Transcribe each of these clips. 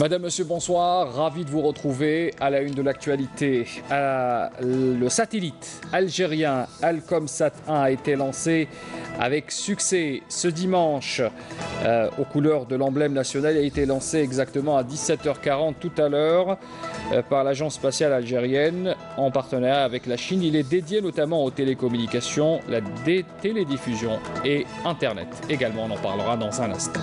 Madame, Monsieur, bonsoir. Ravi de vous retrouver à la une de l'actualité. Le satellite algérien Alcomsat 1 a été lancé avec succès ce dimanche aux couleurs de l'emblème national. Il a été lancé exactement à 17h40 tout à l'heure par l'agence spatiale algérienne en partenariat avec la Chine. Il est dédié notamment aux télécommunications, la télédiffusion et Internet. Également, on en parlera dans un instant.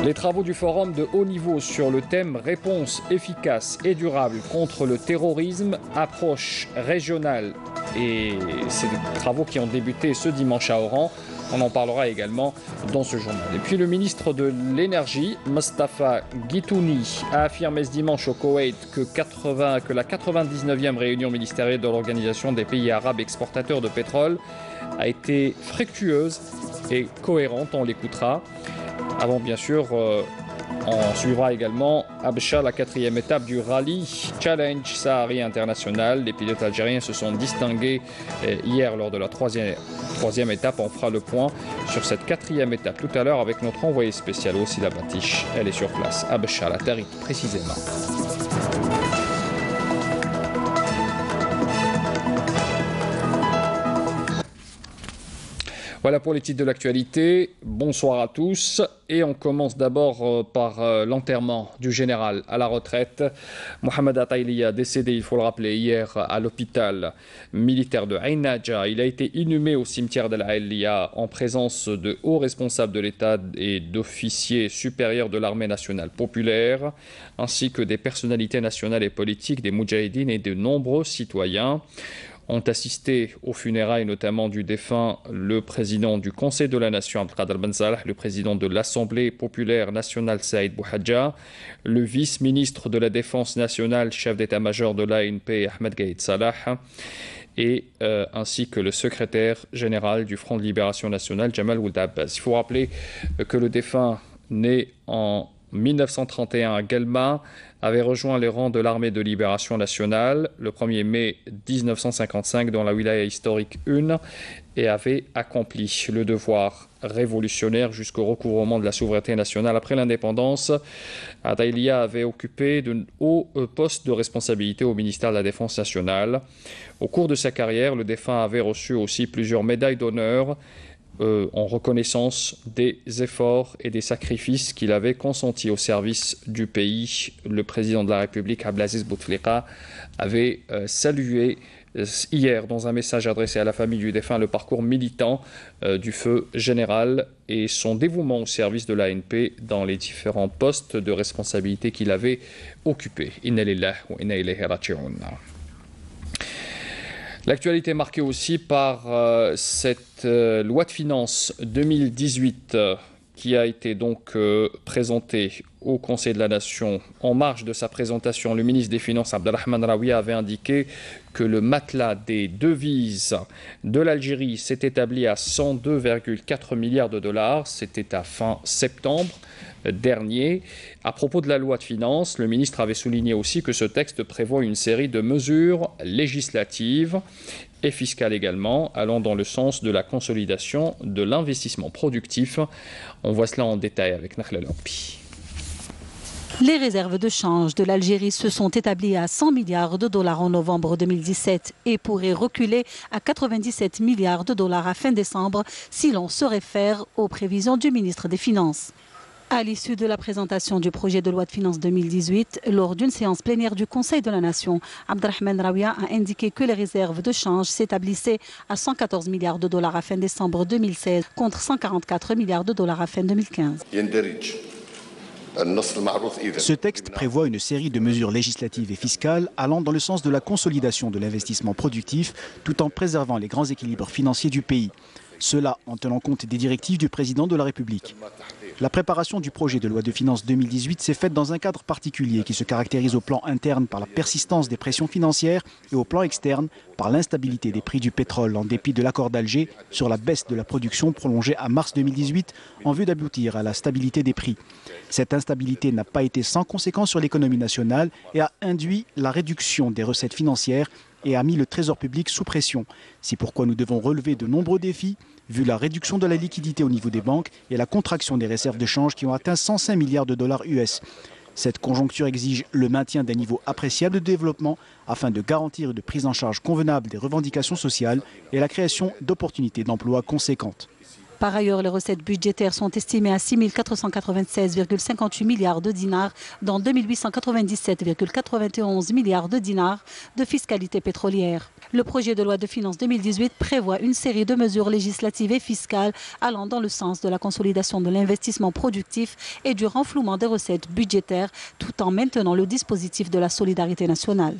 Les travaux du forum de haut niveau sur le thème réponse efficace et durable contre le terrorisme, approche régionale, et ces travaux qui ont débuté ce dimanche à Oran. On en parlera également dans ce journal. Et puis le ministre de l'Énergie, Mostafa Guitouni, a affirmé ce dimanche au Koweït que la 99e réunion ministérielle de l'Organisation des pays arabes exportateurs de pétrole a été fructueuse et cohérente. On l'écoutera. Avant, bien sûr, on suivra également Abcha, la 4e étape du rallye Challenge Sahari International. Les pilotes algériens se sont distingués hier lors de la troisième étape. On fera le point sur cette 4e étape tout à l'heure avec notre envoyé spécial aussi la Batiche. Elle est sur place. Abcha, la Tariq précisément. Voilà pour les titres de l'actualité. Bonsoir à tous. Et on commence d'abord par l'enterrement du général à la retraite. Mohamed Ataylia, décédé, il faut le rappeler, hier à l'hôpital militaire de Ain Nadja. Il a été inhumé au cimetière d'Al Alia en présence de hauts responsables de l'État et d'officiers supérieurs de l'armée nationale populaire, ainsi que des personnalités nationales et politiques, des moudjahidines et de nombreux citoyens. Ont assisté aux funérailles notamment du défunt le président du Conseil de la Nation Abdelkader Ben Salah, le président de l'Assemblée populaire nationale Saïd Bouhadja, le vice-ministre de la Défense nationale, chef d'état-major de l'ANP Ahmed Gaïd Salah, et ainsi que le secrétaire général du Front de Libération Nationale Jamal Ould Abbas. Il faut rappeler que le défunt, né en 1931 à Guelma, avait rejoint les rangs de l'armée de libération nationale le 1er mai 1955 dans la wilaya historique 1 et avait accompli le devoir révolutionnaire jusqu'au recouvrement de la souveraineté nationale. Après l'indépendance, Ataylia avait occupé de hauts postes de responsabilité au ministère de la Défense nationale. Au cours de sa carrière, le défunt avait reçu aussi plusieurs médailles d'honneur en reconnaissance des efforts et des sacrifices qu'il avait consentis au service du pays. Le président de la République, Abdelaziz Bouteflika, avait salué hier dans un message adressé à la famille du défunt le parcours militant du feu général et son dévouement au service de l'ANP dans les différents postes de responsabilité qu'il avait occupés. Inna lillahi wa inna ilayhi raji'un. L'actualité est marquée aussi par cette loi de finances 2018 qui a été donc présentée au Conseil de la Nation. En marge de sa présentation, le ministre des Finances, Abdelrahman Raouia, avait indiqué que le matelas des devises de l'Algérie s'est établi à 102,4 milliards de dollars. C'était à fin septembre dernier. À propos de la loi de finances, le ministre avait souligné aussi que ce texte prévoit une série de mesures législatives et fiscales également, allant dans le sens de la consolidation de l'investissement productif. On voit cela en détail avec Nakhla Lampi. Les réserves de change de l'Algérie se sont établies à 100 milliards de dollars en novembre 2017 et pourraient reculer à 97 milliards de dollars à fin décembre si l'on se réfère aux prévisions du ministre des Finances. À l'issue de la présentation du projet de loi de finances 2018, lors d'une séance plénière du Conseil de la Nation, Abdelrahman Raouia a indiqué que les réserves de change s'établissaient à 114 milliards de dollars à fin décembre 2016 contre 144 milliards de dollars à fin 2015. Ce texte prévoit une série de mesures législatives et fiscales allant dans le sens de la consolidation de l'investissement productif tout en préservant les grands équilibres financiers du pays. Cela en tenant compte des directives du président de la République. La préparation du projet de loi de finances 2018 s'est faite dans un cadre particulier qui se caractérise au plan interne par la persistance des pressions financières et au plan externe par l'instabilité des prix du pétrole en dépit de l'accord d'Alger sur la baisse de la production prolongée à mars 2018 en vue d'aboutir à la stabilité des prix. Cette instabilité n'a pas été sans conséquence sur l'économie nationale et a induit la réduction des recettes financières et a mis le trésor public sous pression. C'est pourquoi nous devons relever de nombreux défis, vu la réduction de la liquidité au niveau des banques et la contraction des réserves de change qui ont atteint 105 milliards de dollars US. Cette conjoncture exige le maintien d'un niveau appréciable de développement afin de garantir une prise en charge convenable des revendications sociales et la création d'opportunités d'emploi conséquentes. Par ailleurs, les recettes budgétaires sont estimées à 6 496,58 milliards de dinars, dont 2 897,91 milliards de dinars de fiscalité pétrolière. Le projet de loi de finances 2018 prévoit une série de mesures législatives et fiscales allant dans le sens de la consolidation de l'investissement productif et du renflouement des recettes budgétaires, tout en maintenant le dispositif de la solidarité nationale.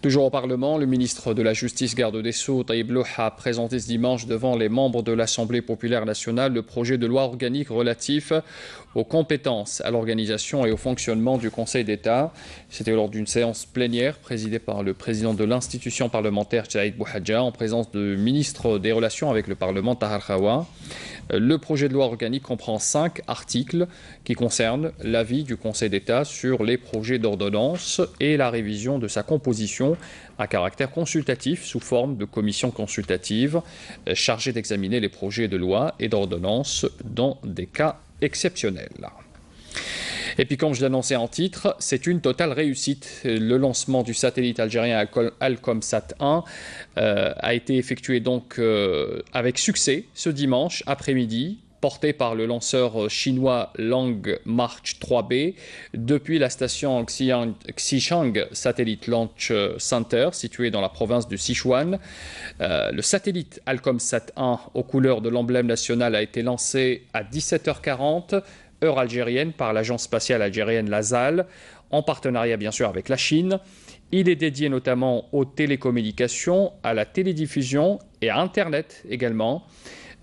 Toujours au Parlement, le ministre de la Justice, garde des Sceaux, Taïb Loh, a présenté ce dimanche devant les membres de l'Assemblée populaire nationale le projet de loi organique relatif aux compétences, à l'organisation et au fonctionnement du Conseil d'État. C'était lors d'une séance plénière présidée par le président de l'institution parlementaire, Saïd Bouhadja, en présence du ministre des Relations avec le Parlement, Tahar Khawa. Le projet de loi organique comprend 5 articles qui concernent l'avis du Conseil d'État sur les projets d'ordonnance et la révision de sa composition à caractère consultatif sous forme de commission consultative chargée d'examiner les projets de loi et d'ordonnance dans des cas exceptionnels. Et puis, comme je l'annonçais en titre, c'est une totale réussite. Le lancement du satellite algérien Alcomsat 1 a été effectué donc avec succès ce dimanche après-midi, porté par le lanceur chinois Long March 3B depuis la station Xichang Satellite Launch Center située dans la province de Sichuan. Le satellite Alcomsat 1 aux couleurs de l'emblème national a été lancé à 17h40 heure algérienne par l'agence spatiale algérienne LASAL, en partenariat bien sûr avec la Chine. Il est dédié notamment aux télécommunications, à la télédiffusion et à Internet également.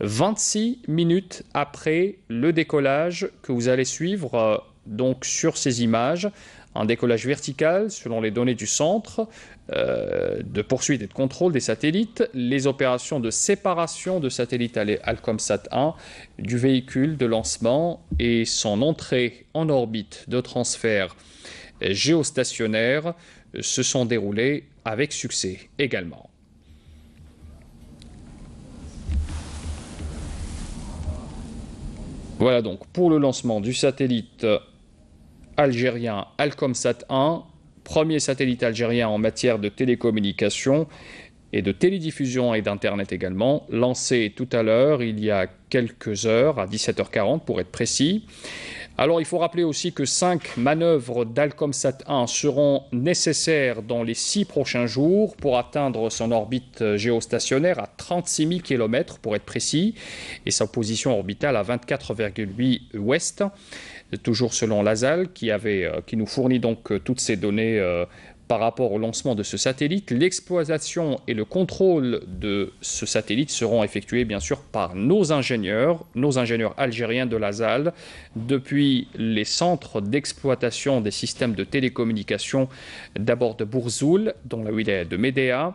26 minutes après le décollage que vous allez suivre donc sur ces images, un décollage vertical selon les données du centre de poursuite et de contrôle des satellites, les opérations de séparation de satellites Alcomsat 1 du véhicule de lancement et son entrée en orbite de transfert géostationnaire se sont déroulées avec succès également. Voilà donc pour le lancement du satellite algérien Alcomsat 1, premier satellite algérien en matière de télécommunications et de télédiffusion et d'Internet également, lancé tout à l'heure, il y a quelques heures, à 17h40 pour être précis. Alors il faut rappeler aussi que 5 manœuvres d'Alcomsat 1 seront nécessaires dans les 6 prochains jours pour atteindre son orbite géostationnaire à 36 000 km pour être précis, et sa position orbitale à 24,8 ouest. Toujours selon LASAL, qui nous fournit donc toutes ces données par rapport au lancement de ce satellite. L'exploitation et le contrôle de ce satellite seront effectués bien sûr par nos ingénieurs algériens de LASAL, depuis les centres d'exploitation des systèmes de télécommunication, d'abord de Bourzoul, dans la wilaya de Médéa,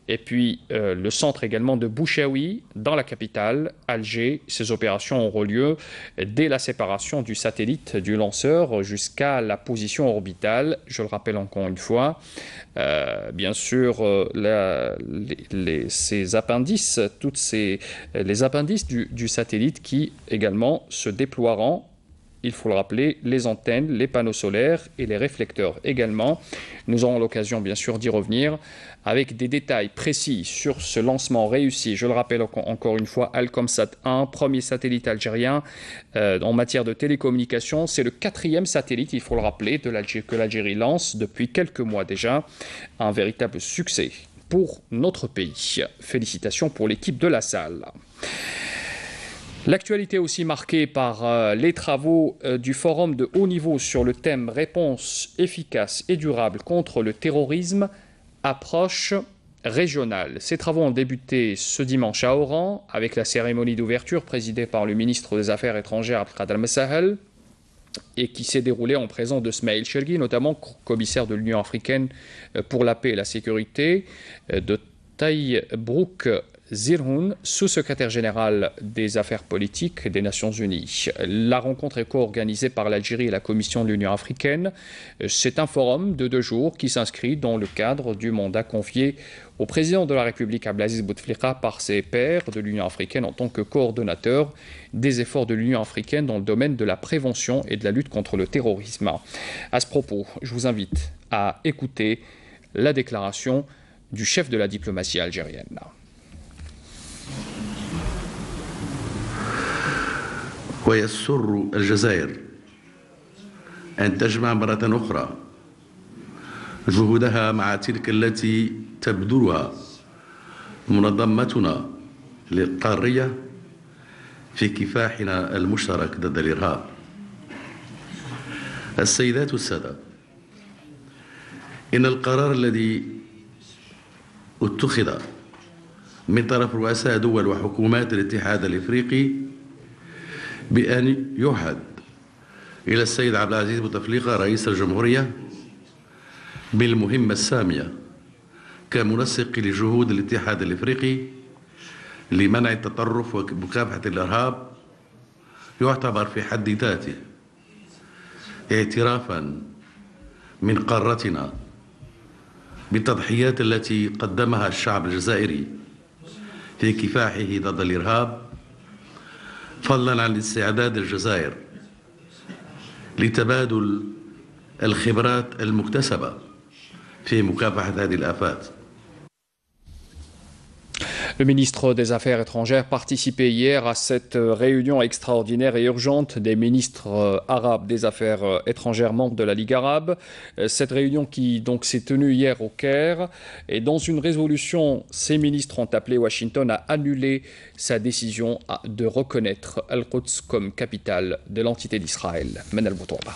et puis le centre également de Bouchaoui, dans la capitale, Alger. Ces opérations auront lieu dès la séparation du satellite du lanceur jusqu'à la position orbitale. Je le rappelle encore une fois, bien sûr, ces appendices, les appendices du satellite qui également se déploieront. Il faut le rappeler, les antennes, les panneaux solaires et les réflecteurs également. Nous aurons l'occasion bien sûr d'y revenir avec des détails précis sur ce lancement réussi. Je le rappelle encore une fois, Alcomsat 1, premier satellite algérien en matière de télécommunications. C'est le 4e satellite, il faut le rappeler, que l'Algérie lance depuis quelques mois déjà. Un véritable succès pour notre pays. Félicitations pour l'équipe de LASAL. L'actualité aussi marquée par les travaux du forum de haut niveau sur le thème « Réponse efficace et durable contre le terrorisme, approche régionale ». Ces travaux ont débuté ce dimanche à Oran avec la cérémonie d'ouverture présidée par le ministre des Affaires étrangères Abdelkader Al-Messahel et qui s'est déroulée en présence de Smaïl Chergui, notamment commissaire de l'Union africaine pour la paix et la sécurité, de Taï Brouk Zirhoun, sous-secrétaire général des affaires politiques des Nations Unies. La rencontre est co-organisée par l'Algérie et la Commission de l'Union africaine. C'est un forum de 2 jours qui s'inscrit dans le cadre du mandat confié au président de la République Abdelaziz Bouteflika par ses pairs de l'Union africaine en tant que coordonnateur des efforts de l'Union africaine dans le domaine de la prévention et de la lutte contre le terrorisme. À ce propos, je vous invite à écouter la déclaration du chef de la diplomatie algérienne. ويسر الجزائر أن تجمع مرة أخرى جهودها مع تلك التي تبذلها منظمتنا القارية في كفاحنا المشترك ضد الإرهاب. السيدات والسادة، إن القرار الذي اتخذ من طرف رؤساء دول وحكومات الاتحاد الإفريقي بأن يوحد إلى السيد عبد العزيز بوتفليقة رئيس الجمهورية بالمهمة السامية كمنسق لجهود الاتحاد الإفريقي لمنع التطرف ومكافحة الإرهاب يعتبر في حد ذاته اعترافا من قارتنا بالتضحيات التي قدمها الشعب الجزائري في كفاحه ضد الإرهاب، فضلا عن استعداد الجزائر لتبادل الخبرات المكتسبة في مكافحة هذه الآفات. Le ministre des Affaires étrangères participait hier à cette réunion extraordinaire et urgente des ministres arabes des Affaires étrangères membres de la Ligue arabe. Cette réunion qui donc s'est tenue hier au Caire, et dans une résolution, ces ministres ont appelé Washington à annuler sa décision de reconnaître Al-Quds comme capitale de l'entité d'Israël. Manal Boutouaba.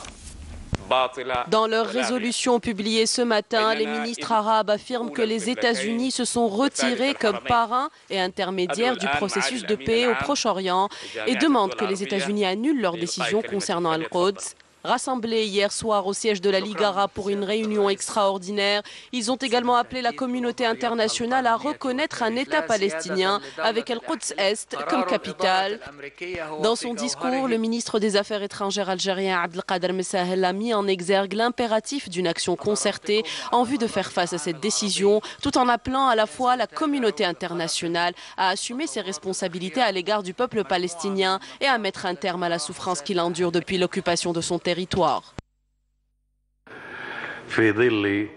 Dans leur résolution publiée ce matin, les ministres arabes affirment que les États-Unis se sont retirés comme parrains et intermédiaires du processus de paix au Proche-Orient et demandent que les États-Unis annulent leur décision concernant Al-Quds. Rassemblés hier soir au siège de la Ligue arabe pour une réunion extraordinaire, ils ont également appelé la communauté internationale à reconnaître un État palestinien avec Al-Quds Est comme capitale. Dans son discours, le ministre des Affaires étrangères algérien Abdelkader Messahel a mis en exergue l'impératif d'une action concertée en vue de faire face à cette décision, tout en appelant à la fois la communauté internationale à assumer ses responsabilités à l'égard du peuple palestinien et à mettre un terme à la souffrance qu'il endure depuis l'occupation de son territoire. في ظل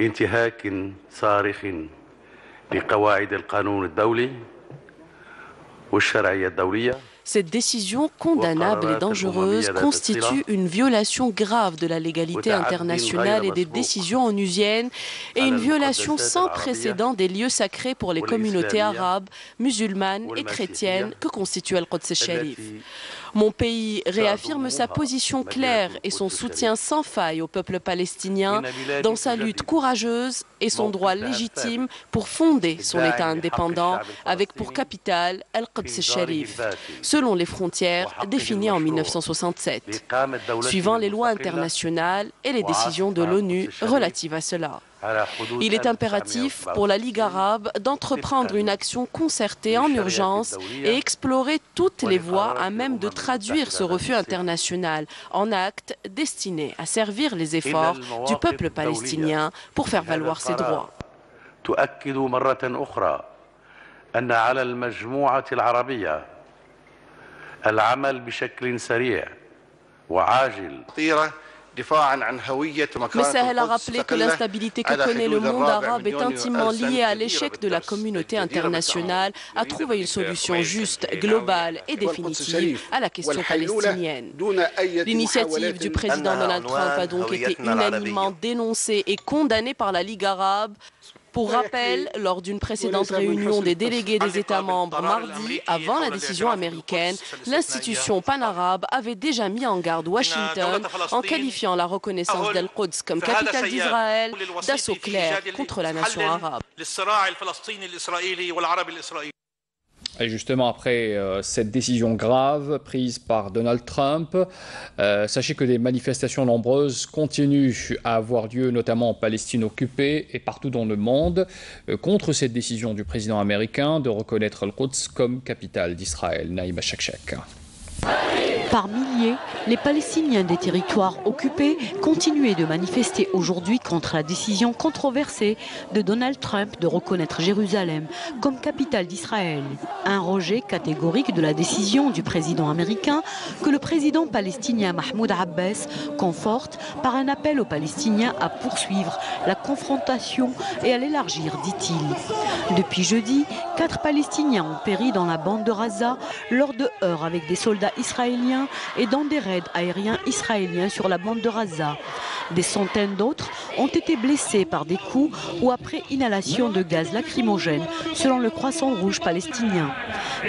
انتهاك صارخ لقواعد القانون الدولي والشرعية الدولية. Cette décision condamnable et dangereuse constitue une violation grave de la légalité internationale et des décisions onusiennes et une violation sans précédent des lieux sacrés pour les communautés arabes, musulmanes et chrétiennes que constitue Al-Quds al-Sharif. Mon pays réaffirme sa position claire et son soutien sans faille au peuple palestinien dans sa lutte courageuse et son droit légitime pour fonder son État indépendant avec pour capitale Al-Quds al-Sharif, selon les frontières définies en 1967, suivant les lois internationales et les décisions de l'ONU relatives à cela. Il est impératif pour la Ligue arabe d'entreprendre une action concertée en urgence et explorer toutes les voies à même de traduire ce refus international en actes destinés à servir les efforts du peuple palestinien pour faire valoir ses droits. Messahel a rappelé que l'instabilité que connaît le monde arabe est intimement liée à l'échec de la communauté internationale à trouver une solution juste, globale et définitive à la question palestinienne. L'initiative du président Donald Trump a donc été unanimement dénoncée et condamnée par la Ligue arabe. Pour rappel, lors d'une précédente réunion des délégués des États membres mardi, avant la décision américaine, l'institution pan-arabe avait déjà mis en garde Washington en qualifiant la reconnaissance d'Al-Quds comme capitale d'Israël d'assaut clair contre la nation arabe. Et justement, après cette décision grave prise par Donald Trump, sachez que des manifestations nombreuses continuent à avoir lieu, notamment en Palestine occupée et partout dans le monde, contre cette décision du président américain de reconnaître Al-Quds comme capitale d'Israël. Naïma Chakchak. Par milliers, les Palestiniens des territoires occupés continuaient de manifester aujourd'hui contre la décision controversée de Donald Trump de reconnaître Jérusalem comme capitale d'Israël. Un rejet catégorique de la décision du président américain que le président palestinien Mahmoud Abbas conforte par un appel aux Palestiniens à poursuivre la confrontation et à l'élargir, dit-il. Depuis jeudi, 4 Palestiniens ont péri dans la bande de Gaza lors de heurts avec des soldats israéliens et dans des raids aériens israéliens sur la bande de Gaza. Des centaines d'autres ont été blessés par des coups ou après inhalation de gaz lacrymogène, selon le Croissant Rouge palestinien.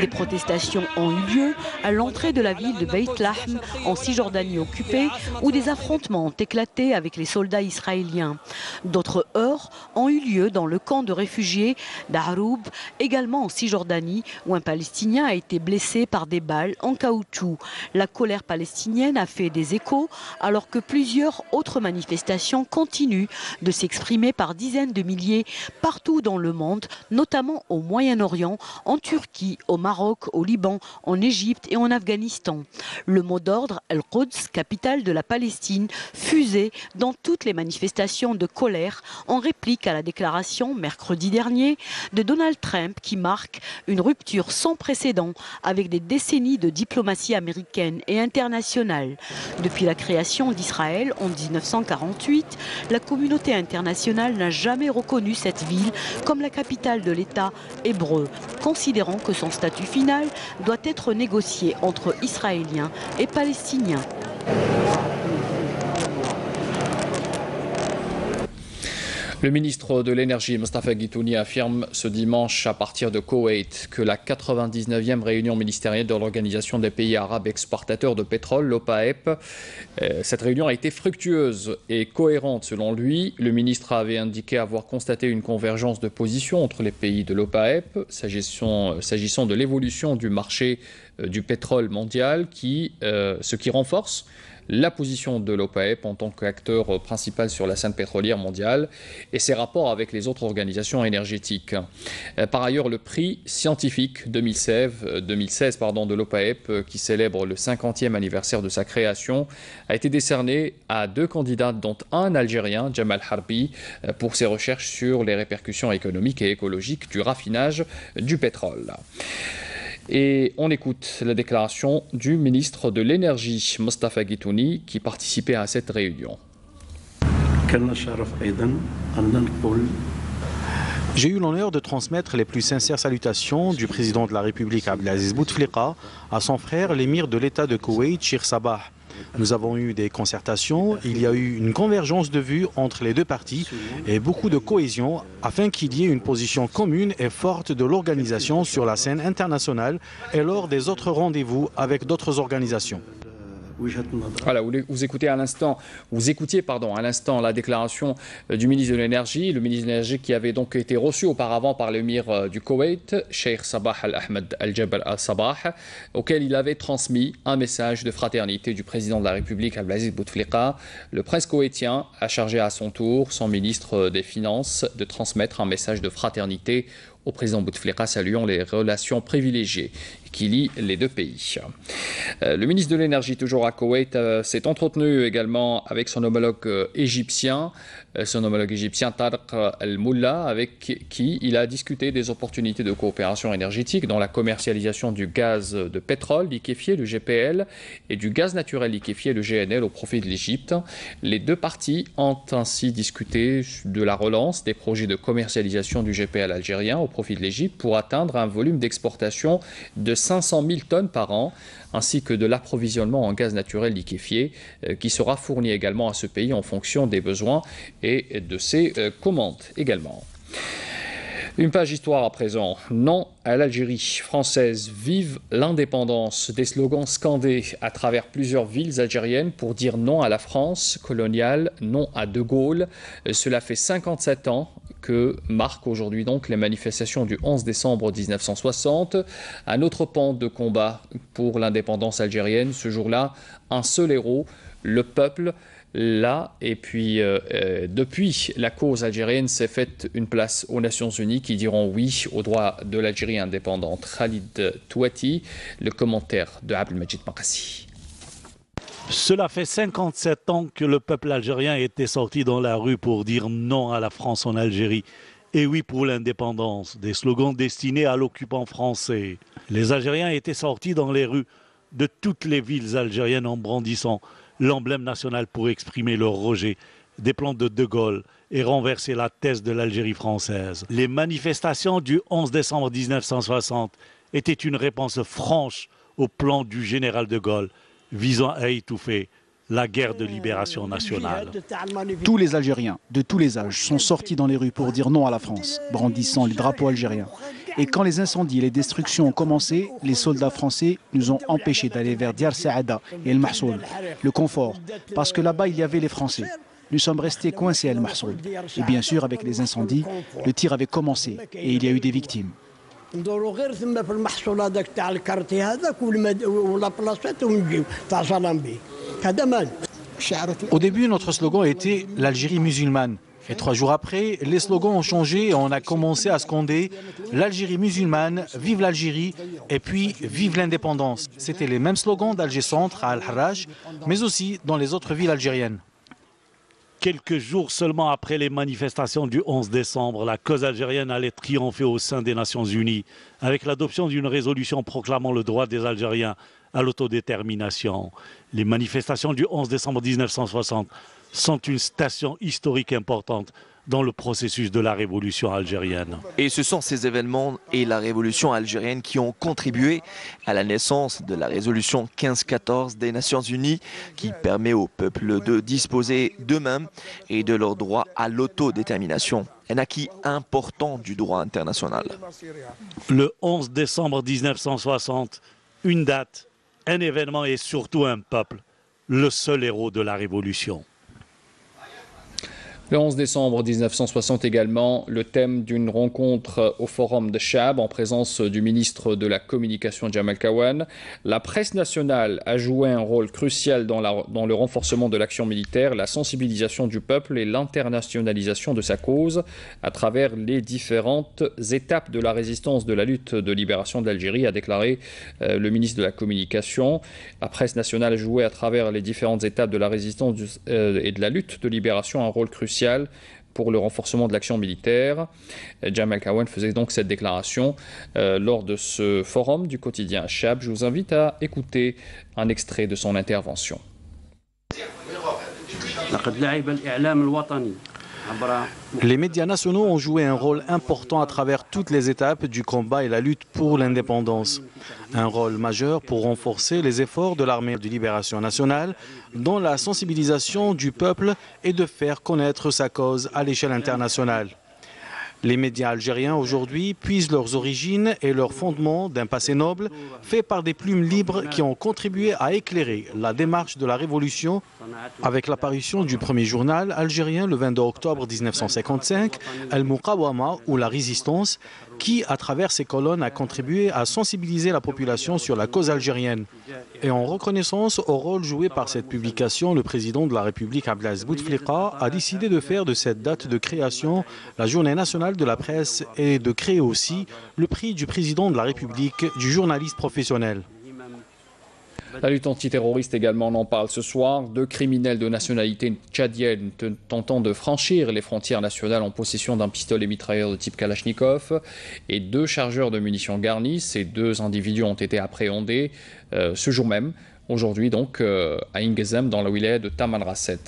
Des protestations ont eu lieu à l'entrée de la ville de Beit Lahm, en Cisjordanie occupée, où des affrontements ont éclaté avec les soldats israéliens. D'autres heurts ont eu lieu dans le camp de réfugiés d'Aroub, également en Cisjordanie, où un Palestinien a été blessé par des balles en caoutchouc. La colère palestinienne a fait des échos, alors que plusieurs autres manifestations continuent de s'exprimer par dizaines de milliers partout dans le monde, notamment au Moyen-Orient, en Turquie, au Maroc, au Liban, en Égypte et en Afghanistan. Le mot d'ordre Al-Quds, capitale de la Palestine, fusait dans toutes les manifestations de colère en réplique à la déclaration mercredi dernier de Donald Trump qui marque une rupture sans précédent avec des décennies de diplomatie américaine et internationale. Depuis la création d'Israël en 1948, la communauté internationale n'a jamais reconnu cette ville comme la capitale de l'État hébreu, considérant que son statut final doit être négocié entre Israéliens et Palestiniens. Le ministre de l'Énergie, Mustafa Guitouni, affirme ce dimanche à partir de Koweït que la 99e réunion ministérielle de l'Organisation des pays arabes exportateurs de pétrole, l'OPAEP, cette réunion a été fructueuse et cohérente selon lui. Le ministre avait indiqué avoir constaté une convergence de position entre les pays de l'OPAEP s'agissant de l'évolution du marché du pétrole mondial, ce qui renforce la position de l'OPAEP en tant qu'acteur principal sur la scène pétrolière mondiale et ses rapports avec les autres organisations énergétiques. Par ailleurs, le prix scientifique 2016 de l'OPAEP, qui célèbre le 50e anniversaire de sa création, a été décerné à 2 candidats, dont un Algérien, Jamal Harbi, pour ses recherches sur les répercussions économiques et écologiques du raffinage du pétrole. Et on écoute la déclaration du ministre de l'Énergie, Mustafa Guitouni, qui participait à cette réunion. J'ai eu l'honneur de transmettre les plus sincères salutations du président de la République Abdelaziz Bouteflika à son frère, l'émir de l'État de Koweït, Sheikh Sabah. Nous avons eu des concertations, il y a eu une convergence de vues entre les deux parties et beaucoup de cohésion afin qu'il y ait une position commune et forte de l'organisation sur la scène internationale et lors des autres rendez-vous avec d'autres organisations. Voilà, vous écoutiez à l'instant la déclaration du ministre de l'Énergie, le ministre de l'Énergie qui avait donc été reçu auparavant par l'émir du Koweït, Sheikh Sabah Al-Ahmed Al-Jabal Al-Sabah, auquel il avait transmis un message de fraternité du président de la République Abdelaziz Bouteflika. Le prince koweïtien a chargé à son tour son ministre des Finances de transmettre un message de fraternité au président Bouteflika, saluant les relations privilégiées qui lient les deux pays. Le ministre de l'Énergie, toujours à Koweït, s'est entretenu également avec son homologue égyptien, Tariq Al-Moula, avec qui il a discuté des opportunités de coopération énergétique dans la commercialisation du gaz de pétrole liquéfié, le GPL, et du gaz naturel liquéfié, le GNL, au profit de l'Égypte. Les deux parties ont ainsi discuté de la relance des projets de commercialisation du GPL algérien au profit de l'Égypte pour atteindre un volume d'exportation de 500 000 tonnes par an, ainsi que de l'approvisionnement en gaz naturel liquéfié qui sera fourni également à ce pays en fonction des besoins et de ses commandes également. Une page histoire à présent. Non à l'Algérie française. Vive l'indépendance. Des slogans scandés à travers plusieurs villes algériennes pour dire non à la France coloniale, non à De Gaulle. Cela fait 57 ans que marquent aujourd'hui donc les manifestations du 11 décembre 1960. Un autre pan de combat pour l'indépendance algérienne. Ce jour-là, un seul héros, le peuple. Là, et puis depuis, la cause algérienne s'est faite une place aux Nations Unies qui diront oui au droit de l'Algérie indépendante. Khalid Touati, le commentaire de Abdelmajid Makassi. Cela fait 57 ans que le peuple algérien était sorti dans la rue pour dire non à la France en Algérie. Et oui pour l'indépendance, des slogans destinés à l'occupant français. Les Algériens étaient sortis dans les rues de toutes les villes algériennes en brandissant l'emblème national pour exprimer leur rejet des plans de De Gaulle et renverser la thèse de l'Algérie française. Les manifestations du 11 décembre 1960 étaient une réponse franche au plan du général De Gaulle visant à étouffer la guerre de libération nationale. Tous les Algériens, de tous les âges, sont sortis dans les rues pour dire non à la France, brandissant les drapeaux algériens. Et quand les incendies et les destructions ont commencé, les soldats français nous ont empêchés d'aller vers Diar Saada et El Mahsoul, le confort, parce que là-bas il y avait les Français. Nous sommes restés coincés à El Mahsoul. Et bien sûr, avec les incendies, le tir avait commencé et il y a eu des victimes. Au début, notre slogan était « l'Algérie musulmane ». Et 3 jours après, les slogans ont changé et on a commencé à scander « l'Algérie musulmane, vive l'Algérie » et puis « vive l'indépendance ». C'était les mêmes slogans d'Alger Centre à Al-Harraj, mais aussi dans les autres villes algériennes. Quelques jours seulement après les manifestations du 11 décembre, la cause algérienne allait triompher au sein des Nations Unies avec l'adoption d'une résolution proclamant le droit des Algériens à l'autodétermination. Les manifestations du 11 décembre 1960 sont une station historique importante dans le processus de la révolution algérienne. Et ce sont ces événements et la révolution algérienne qui ont contribué à la naissance de la résolution 1514 des Nations Unies qui permet au peuple de disposer d'eux-mêmes et de leur droit à l'autodétermination. Un acquis important du droit international. Le 11 décembre 1960, une date, un événement et surtout un peuple, le seul héros de la révolution. Le 11 décembre 1960 également, le thème d'une rencontre au forum de Chab en présence du ministre de la Communication Djamal Kawan. La presse nationale a joué un rôle crucial dans le renforcement de l'action militaire, la sensibilisation du peuple et l'internationalisation de sa cause à travers les différentes étapes de la résistance de la lutte de libération de l'Algérie, a déclaré le ministre de la Communication. La presse nationale a joué à travers les différentes étapes de la résistance et de la lutte de libération un rôle crucial pour le renforcement de l'action militaire. Djamal Kawan faisait donc cette déclaration lors de ce forum du quotidien Chab. Je vous invite à écouter un extrait de son intervention. Les médias nationaux ont joué un rôle important à travers toutes les étapes du combat et la lutte pour l'indépendance. Un rôle majeur pour renforcer les efforts de l'armée de libération nationale dans la sensibilisation du peuple et de faire connaître sa cause à l'échelle internationale. Les médias algériens aujourd'hui puisent leurs origines et leurs fondements d'un passé noble fait par des plumes libres qui ont contribué à éclairer la démarche de la révolution avec l'apparition du premier journal algérien le 22 octobre 1955, Al-Muqawama ou la résistance, qui à travers ses colonnes a contribué à sensibiliser la population sur la cause algérienne. Et en reconnaissance au rôle joué par cette publication, le président de la République Abdelaziz Bouteflika a décidé de faire de cette date de création la journée nationale de la presse et de créer aussi le prix du président de la République du journaliste professionnel. La lutte antiterroriste également, on en parle ce soir. 2 criminels de nationalité tchadienne tentant de franchir les frontières nationales en possession d'un pistolet mitrailleur de type Kalachnikov et 2 chargeurs de munitions garnis. Ces 2 individus ont été appréhendés ce jour même. Aujourd'hui donc à Ingezem dans la wilaya de Tamanrasset.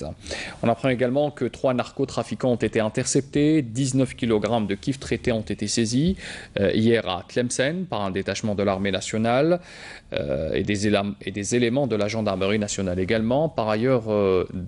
On apprend également que 3 narcotrafiquants ont été interceptés, 19 kg de kif traités ont été saisis hier à Tlemcen par un détachement de l'armée nationale et des éléments de la gendarmerie nationale également. Par ailleurs,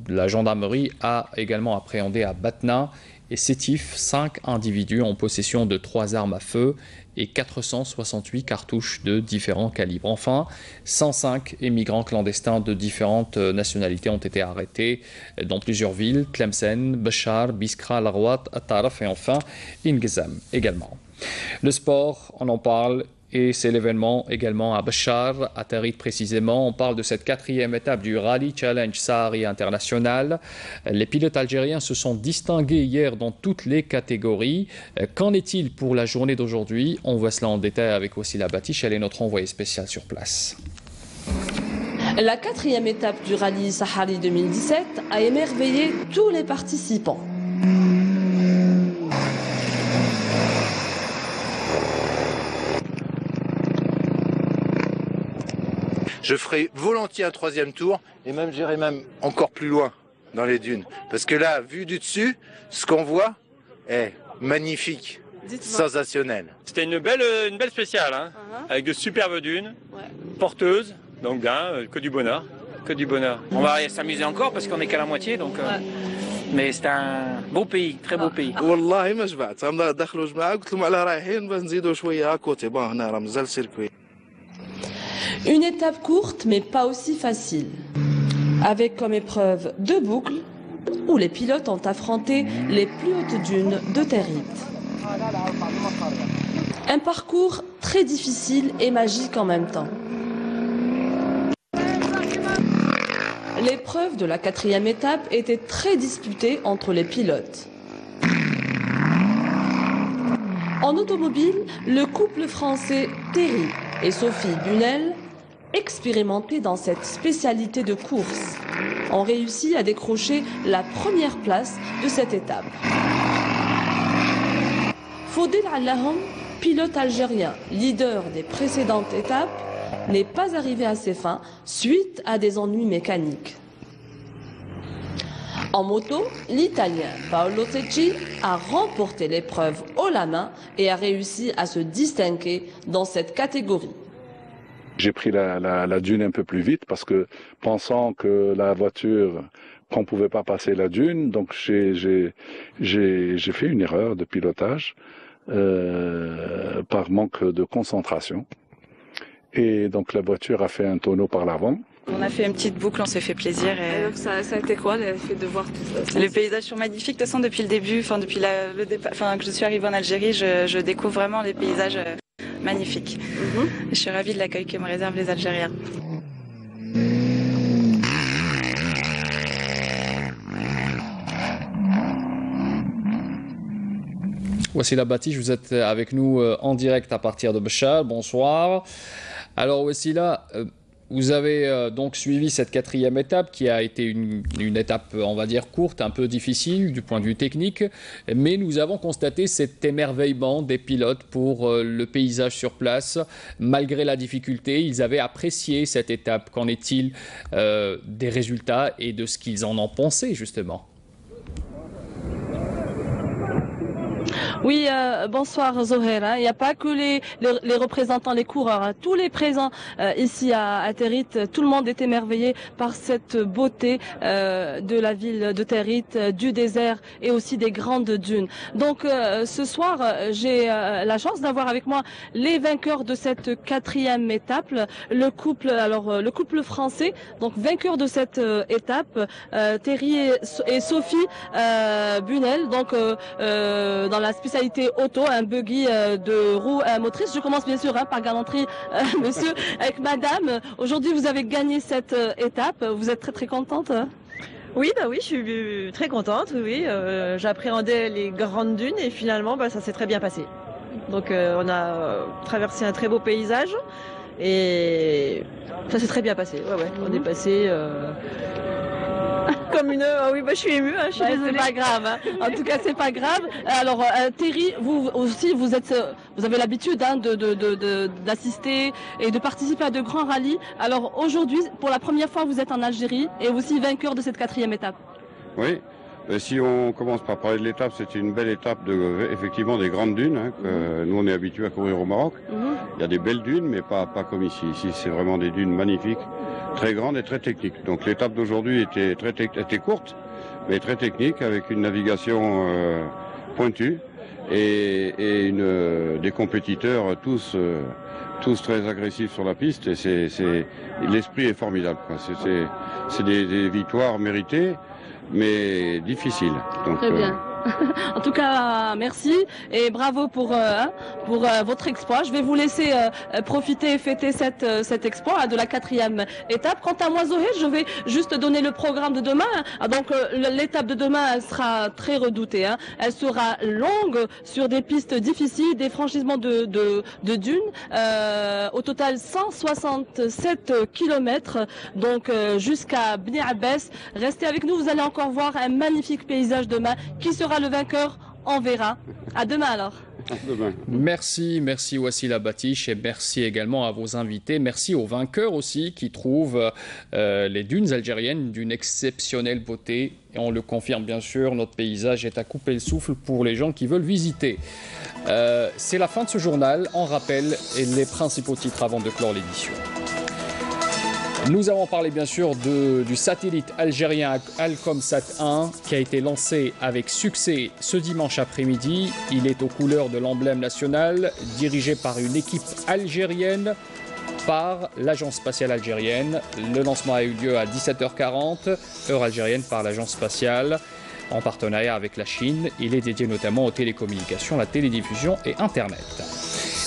la gendarmerie a également appréhendé à Batna et Sétif, 5 individus en possession de 3 armes à feu et 468 cartouches de différents calibres. Enfin, 105 immigrants clandestins de différentes nationalités ont été arrêtés dans plusieurs villes, Tlemcen, Béchar, Biskra, Larouat, At-Taraf et enfin Ingezam également. Le sport, on en parle. Et c'est l'événement également à Béchar, à Tarit précisément. On parle de cette 4e étape du Rally Challenge Sahari International. Les pilotes algériens se sont distingués hier dans toutes les catégories. Qu'en est-il pour la journée d'aujourd'hui? On voit cela en détail avec Wassila Batiche, elle est notre envoyée spéciale sur place. La 4e étape du Rally Sahari 2017 a émerveillé tous les participants. Je ferai volontiers un 3e tour et même j'irai même encore plus loin dans les dunes. Parce que là, vu du dessus, ce qu'on voit est magnifique, sensationnel. C'était une belle spéciale, hein, avec de superbes dunes, porteuses, donc bien, que du bonheur. Que du bonheur. On va s'amuser encore parce qu'on n'est qu'à la moitié, donc... Mais c'est un beau pays, très beau pays. والله ما شبعت دخلوا جماعه قلت لهم على رايحين نزيدوا شويه كوتي بون هنا راه مازال سيركوي. Une étape courte mais pas aussi facile. Avec comme épreuve 2 boucles où les pilotes ont affronté les plus hautes dunes de Tarit. Un parcours très difficile et magique en même temps. L'épreuve de la 4e étape était très disputée entre les pilotes. En automobile, le couple français Thierry et Sophie Bunel, expérimentés dans cette spécialité de course, ont réussi à décrocher la première place de cette étape. Fodel Allahom, pilote algérien, leader des précédentes étapes, n'est pas arrivé à ses fins suite à des ennuis mécaniques. En moto, l'Italien Paolo Secchi a remporté l'épreuve haut la main et a réussi à se distinguer dans cette catégorie. J'ai pris la dune un peu plus vite parce que pensant que la voiture, qu'on ne pouvait pas passer la dune, donc j'ai fait une erreur de pilotage par manque de concentration. Et donc la voiture a fait un tonneau par l'avant. On a fait une petite boucle, on s'est fait plaisir. Et donc ça a été quoi le fait de voir tout ça? Les paysages sont magnifiques, de toute façon depuis le début, depuis le départ, que je suis arrivée en Algérie, je découvre vraiment les paysages magnifiques. Je suis ravie de l'accueil que me réservent les Algériens. Wassila Batiche, vous êtes avec nous en direct à partir de Béchar. Bonsoir. Alors Wassila, vous avez donc suivi cette 4e étape qui a été une étape, on va dire, courte, un peu difficile du point de vue technique, mais nous avons constaté cet émerveillement des pilotes pour le paysage sur place. Malgré la difficulté, ils avaient apprécié cette étape. Qu'en est-il des résultats et de ce qu'ils en ont pensé justement? Oui, bonsoir Zohera. Il n'y a pas que les représentants, les coureurs, tous les présents ici à Tarit, tout le monde est émerveillé par cette beauté de la ville de Tarit, du désert et aussi des grandes dunes. Donc ce soir, j'ai la chance d'avoir avec moi les vainqueurs de cette 4e étape, le couple français, donc vainqueur de cette étape, Thierry et Sophie Bunel, donc dans la spécialité auto, un buggy de roue motrice. Je commence bien sûr par galanterie, monsieur, avec madame. Aujourd'hui, vous avez gagné cette étape. Vous êtes très très contente? Oui, oui, je suis très contente. Oui, j'appréhendais les grandes dunes et finalement, ça s'est très bien passé. Donc, on a traversé un très beau paysage et ça s'est très bien passé. Ouais. On est passé. Comme une... Ah oui, je suis émue, je suis désolée. C'est pas grave, En tout cas, c'est pas grave. Alors, Thierry, vous aussi, vous avez l'habitude d'assister et de participer à de grands rallyes. Alors, aujourd'hui, pour la première fois, vous êtes en Algérie et aussi vainqueur de cette 4e étape. Oui. Si on commence par parler de l'étape, c'est une belle étape effectivement des grandes dunes. Nous, on est habitués à courir au Maroc. Il y a des belles dunes, mais pas comme ici. Ici, c'est vraiment des dunes magnifiques, très grandes et très techniques. Donc l'étape d'aujourd'hui était courte, mais très technique, avec une navigation pointue et des compétiteurs tous très agressifs sur la piste. Et l'esprit est formidable, quoi. C'est des victoires méritées, mais difficiles. Donc, très bien. En tout cas, merci et bravo pour votre exploit. Je vais vous laisser profiter et fêter cet exploit de la 4e étape. Quant à moi, Zoé, je vais juste donner le programme de demain. Donc, l'étape de demain, elle sera très redoutée. Elle sera longue sur des pistes difficiles, des franchissements de dunes. Au total, 167 km, donc jusqu'à Bni Abbas. Restez avec nous, vous allez encore voir un magnifique paysage demain. Qui sera le vainqueur, on verra. À demain alors. Merci Wassila Batiche et merci également à vos invités. Merci aux vainqueurs aussi qui trouvent les dunes algériennes d'une exceptionnelle beauté. Et on le confirme bien sûr, notre paysage est à couper le souffle pour les gens qui veulent visiter. C'est la fin de ce journal. On rappelle les principaux titres avant de clore l'édition. Nous avons parlé bien sûr du satellite algérien Alcomsat 1 qui a été lancé avec succès ce dimanche après-midi. Il est aux couleurs de l'emblème national, dirigé par une équipe algérienne, par l'Agence spatiale algérienne. Le lancement a eu lieu à 17h40, heure algérienne par l'Agence spatiale, en partenariat avec la Chine. Il est dédié notamment aux télécommunications, la télédiffusion et Internet.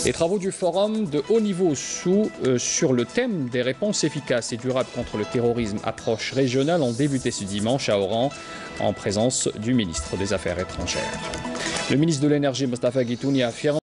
Les travaux du forum de haut niveau sur le thème des réponses efficaces et durables contre le terrorisme approche régionale ont débuté ce dimanche à Oran en présence du ministre des Affaires étrangères. Le ministre de l'Énergie, Mostafa Guitouni, a affirmé